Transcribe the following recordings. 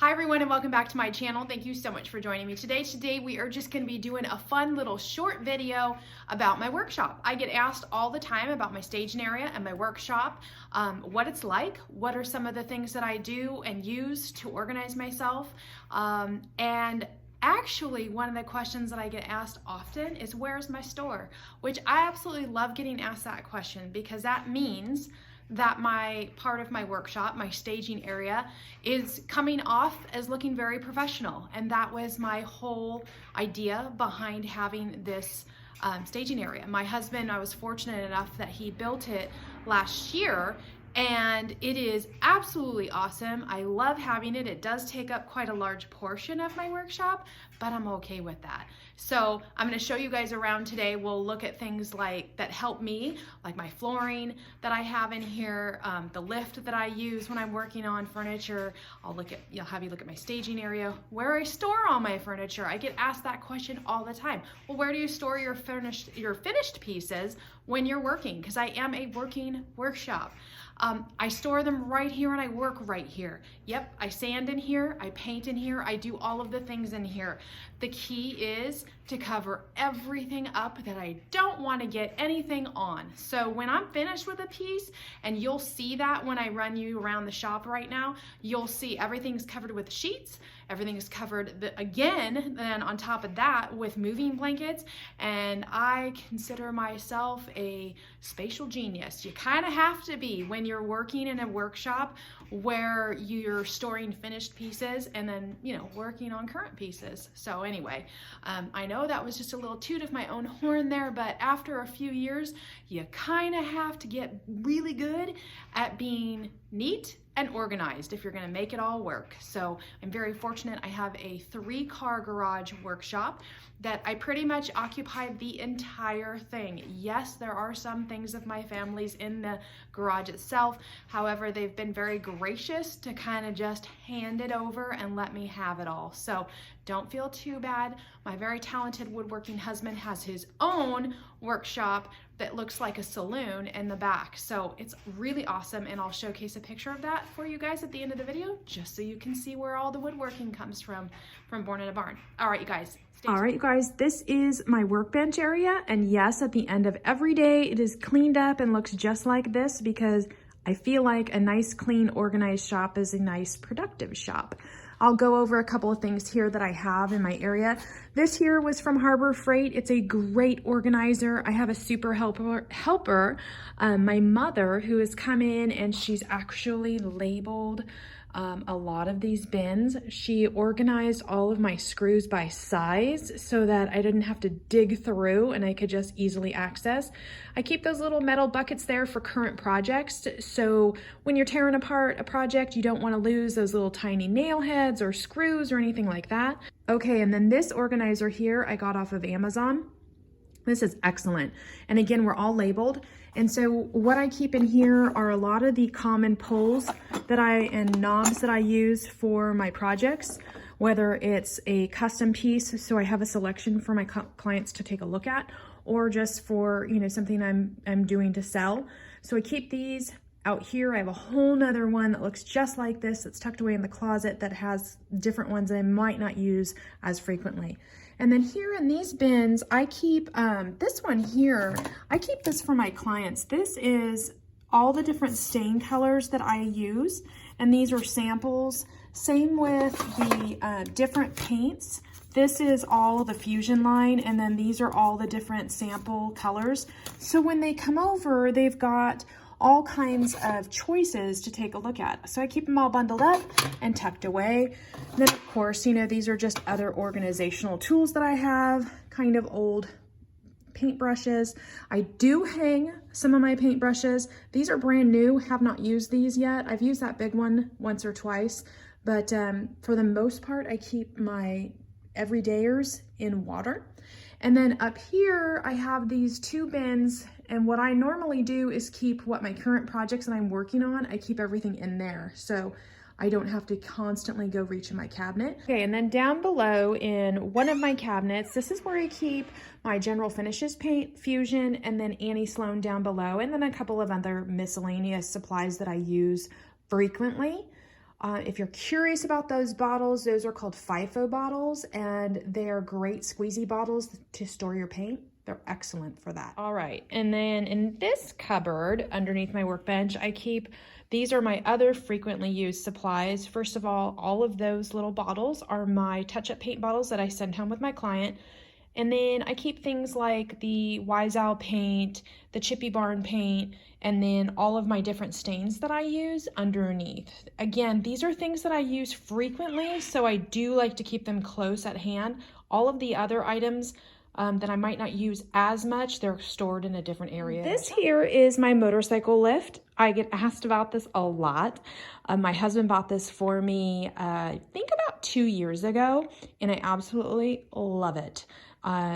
Hi everyone and welcome back to my channel. Thank you so much for joining me today. Today we are just going to be doing a fun little short video about my workshop. I get asked all the time about my staging area and my workshop, what it's like, what are some of the things that I do and use to organize myself, and actually, one of the questions that I get asked often is, where's my store? Which I absolutely love getting asked that question, because that means that my part of my workshop, my staging area, is coming off as looking very professional. And that was my whole idea behind having this staging area. My husband, I was fortunate enough that he built it last year, and it is absolutely awesome. I love having it. It does take up quite a large portion of my workshop, but I'm okay with that. So I'm going to show you guys around today. We'll look at things like that help me, like my flooring that I have in here, the lift that I use when I'm working on furniture. I'll have you look at my staging area, where I store all my furniture. I get asked that question all the time. Well, where do you store your finished pieces when you're working? Because I am a working workshop. I store them right here and I work right here. Yep, I sand in here, I paint in here, I do all of the things in here. The key is to cover everything up that I don't want to get anything on. So when I'm finished with a piece, and you'll see that when I run you around the shop right now, you'll see everything's covered with sheets, everything is covered again, then on top of that with moving blankets, and I consider myself a spatial genius. You kind of have to be when you're working in a workshop where you're storing finished pieces and then, working on current pieces. So anyway, I know that was just a little toot of my own horn there, but after a few years, you kind of have to get really good at being neat and organized if you're going to make it all work. So I'm very fortunate. I have a 3-car garage workshop that I pretty much occupy the entire thing. Yes, there are some things of my family's in the garage itself. However, they've been very gracious to kind of just hand it over and let me have it all. So don't feel too bad. My very talented woodworking husband has his own workshop that looks like a saloon in the back. So it's really awesome, and I'll showcase a picture of that for you guys at the end of the video, just so you can see where all the woodworking comes from Born in a Barn. All right, you guys. All right, you guys, this is my workbench area. And yes, at the end of every day, it is cleaned up and looks just like this, because I feel like a nice, clean, organized shop is a nice, productive shop. I'll go over a couple of things here that I have in my area. This here was from Harbor Freight. It's a great organizer. I have a super helper, my mother, who has come in and she's actually labeled a lot of these bins. She organized all of my screws by size so that I didn't have to dig through and I could just easily access. I keep those little metal buckets there for current projects. So when you're tearing apart a project, you don't want to lose those little tiny nail heads or screws or anything like that. Okay, and then this organizer here I got off of Amazon. This is excellent. And again, we're all labeled. And so what I keep in here are a lot of the common pulls and knobs that I use for my projects, whether it's a custom piece, so I have a selection for my clients to take a look at, or just for, something I'm doing to sell. So I keep these out here. I have a whole nother one that looks just like this that's tucked away in the closet that has different ones that I might not use as frequently. And then here in these bins, I keep this one here. I keep this for my clients. This is all the different stain colors that I use, and these are samples. Same with the different paints. This is all the Fusion line, and then these are all the different sample colors. So when they come over, they've got all kinds of choices to take a look at. So I keep them all bundled up and tucked away. And then of course, these are just other organizational tools that I have, kind of old paintbrushes. I do hang some of my paintbrushes. These are brand new, have not used these yet. I've used that big one once or twice, but for the most part, I keep my everydayers in water. And then up here, I have these 2 bins, and what I normally do is keep what my current projects that I'm working on, I keep everything in there, so I don't have to constantly go reach in my cabinet. Okay, and then down below in one of my cabinets, this is where I keep my General Finishes paint, Fusion, and then Annie Sloan down below, and then a couple of other miscellaneous supplies that I use frequently. If you're curious about those bottles, those are called FIFO bottles, and they are great squeezy bottles to store your paint. They're excellent for that. All right, and then in this cupboard underneath my workbench, I keep, these are my other frequently used supplies. First of all of those little bottles are my touch-up paint bottles that I send home with my client. And then I keep things like the Wise Owl paint, the Chippy Barn paint, and then all of my different stains that I use underneath. Again, these are things that I use frequently, so I do like to keep them close at hand. All of the other items that I might not use as much, they're stored in a different area. This here is my motorcycle lift. I get asked about this a lot. My husband bought this for me, I think about 2 years ago, and I absolutely love it.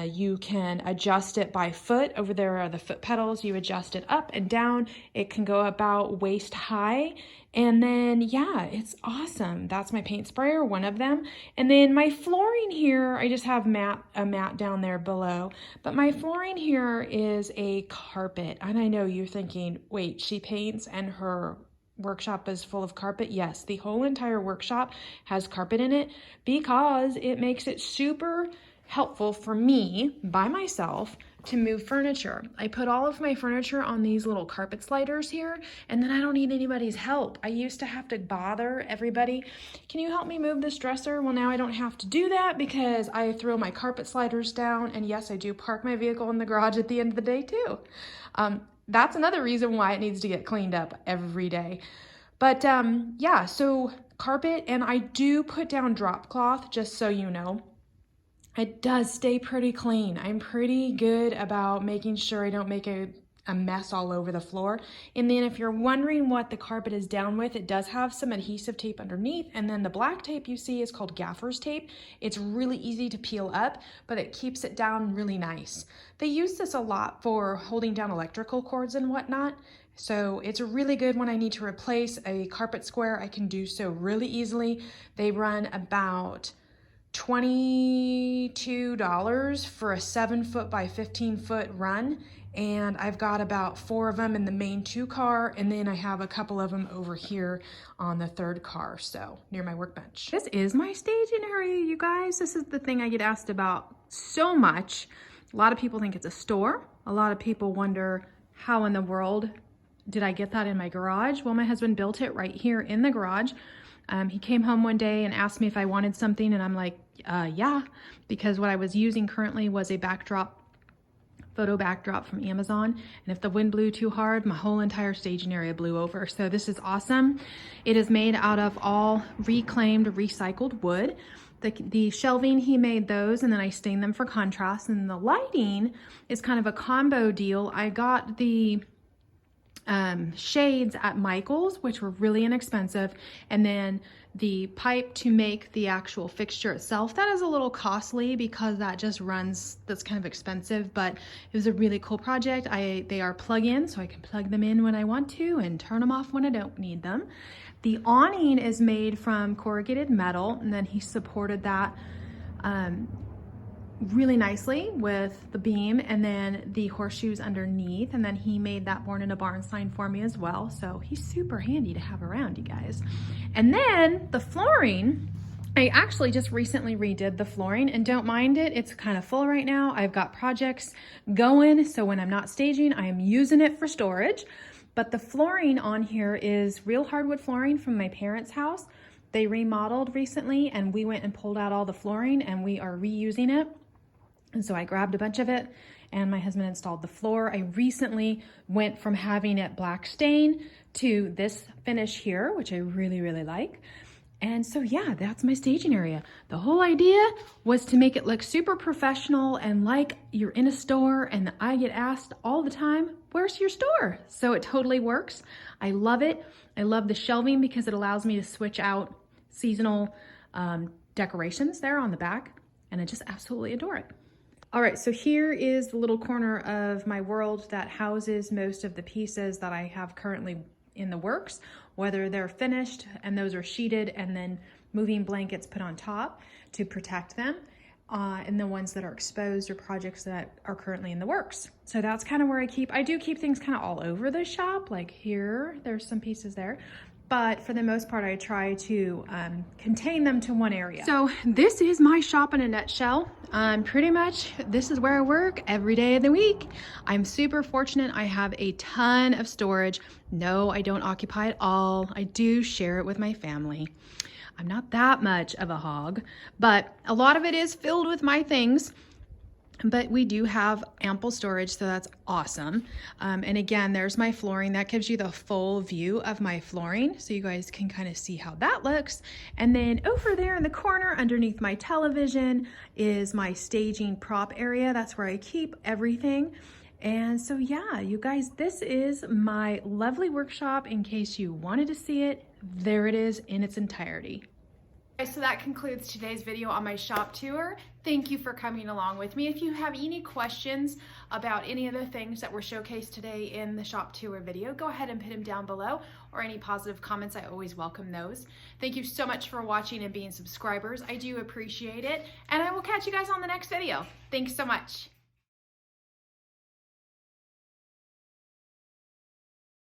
You can adjust it by foot. Over there are the foot pedals. You adjust it up and down. It can go about waist high. And then, yeah, it's awesome. That's my paint sprayer, one of them. And then my flooring here, I just have a mat down there below. But my flooring here is a carpet. And I know you're thinking, wait, she paints and her workshop is full of carpet. Yes, the whole entire workshop has carpet in it because it makes it super helpful for me by myself to move furniture. I put all of my furniture on these little carpet sliders here, and then I don't need anybody's help. I used to have to bother everybody. Can you help me move this dresser? Well, now I don't have to do that because I throw my carpet sliders down, and yes, I do park my vehicle in the garage at the end of the day too. That's another reason why it needs to get cleaned up every day. But yeah, so carpet, and I do put down drop cloth, just so you know. It does stay pretty clean. I'm pretty good about making sure I don't make a mess all over the floor. And then if you're wondering what the carpet is down with, it does have some adhesive tape underneath. And then the black tape you see is called gaffer's tape. It's really easy to peel up, but it keeps it down really nice. They use this a lot for holding down electrical cords and whatnot. So it's really good when I need to replace a carpet square. I can do so really easily. They run about $22 for a 7-foot by 15-foot run, and I've got about 4 of them in the main 2 car, and then I have a couple of them over here on the 3rd car, so near my workbench. This is my staging area, you guys. This is the thing I get asked about so much. A lot of people think it's a store. A lot of people wonder, how in the world did I get that in my garage? Well, my husband built it right here in the garage. He came home one day and asked me if I wanted something, and I'm like, yeah, because what I was using currently was a photo backdrop from Amazon, and if the wind blew too hard, my whole entire staging area blew over. So this is awesome. It is made out of all reclaimed, recycled wood. The shelving, he made those, and then I stained them for contrast, and the lighting is kind of a combo deal. I got the shades at Michael's, which were really inexpensive, and then the pipe to make the actual fixture itself, that is a little costly because that just runs, that's kind of expensive, but it was a really cool project. They are plug-in, so I can plug them in when I want to and turn them off when I don't need them. The awning is made from corrugated metal, and then he supported that really nicely with the beam and then the horseshoes underneath, and then he made that Born in a Barn sign for me as well, so he's super handy to have around, you guys. And then the flooring, I actually just recently redid the flooring, and don't mind it, it's kind of full right now. I've got projects going, so when I'm not staging, I am using it for storage. But the flooring on here is real hardwood flooring from my parents' house. They remodeled recently, and we went and pulled out all the flooring, and we are reusing it. And so I grabbed a bunch of it, and my husband installed the floor. I recently went from having it black stain to this finish here, which I really, really like. And so yeah, that's my staging area. The whole idea was to make it look super professional and like you're in a store, and I get asked all the time, where's your store? So it totally works. I love it. I love the shelving because it allows me to switch out seasonal decorations there on the back, and I just absolutely adore it. All right, so here is the little corner of my world that houses most of the pieces that I have currently in the works, whether they're finished and those are sheeted and then moving blankets put on top to protect them, and the ones that are exposed or projects that are currently in the works. So that's kind of where I do keep things kind of all over the shop, like here, there's some pieces there, but for the most part, I try to contain them to one area. So this is my shop in a nutshell. Pretty much, this is where I work every day of the week. I'm super fortunate. I have a ton of storage. No, I don't occupy it all. I do share it with my family. I'm not that much of a hog, but a lot of it is filled with my things. But we do have ample storage, so that's awesome. And again, there's my flooring. That gives you the full view of my flooring, so you guys can kind of see how that looks. And then over there in the corner underneath my television is my staging prop area. That's where I keep everything. And so yeah, you guys, this is my lovely workshop. In case you wanted to see it, there it is in its entirety. So that concludes today's video on my shop tour. Thank you for coming along with me. If you have any questions about any of the things that were showcased today in the shop tour video, go ahead and put them down below, or any positive comments. I always welcome those. Thank you so much for watching and being subscribers. I do appreciate it, and I will catch you guys on the next video. Thanks so much.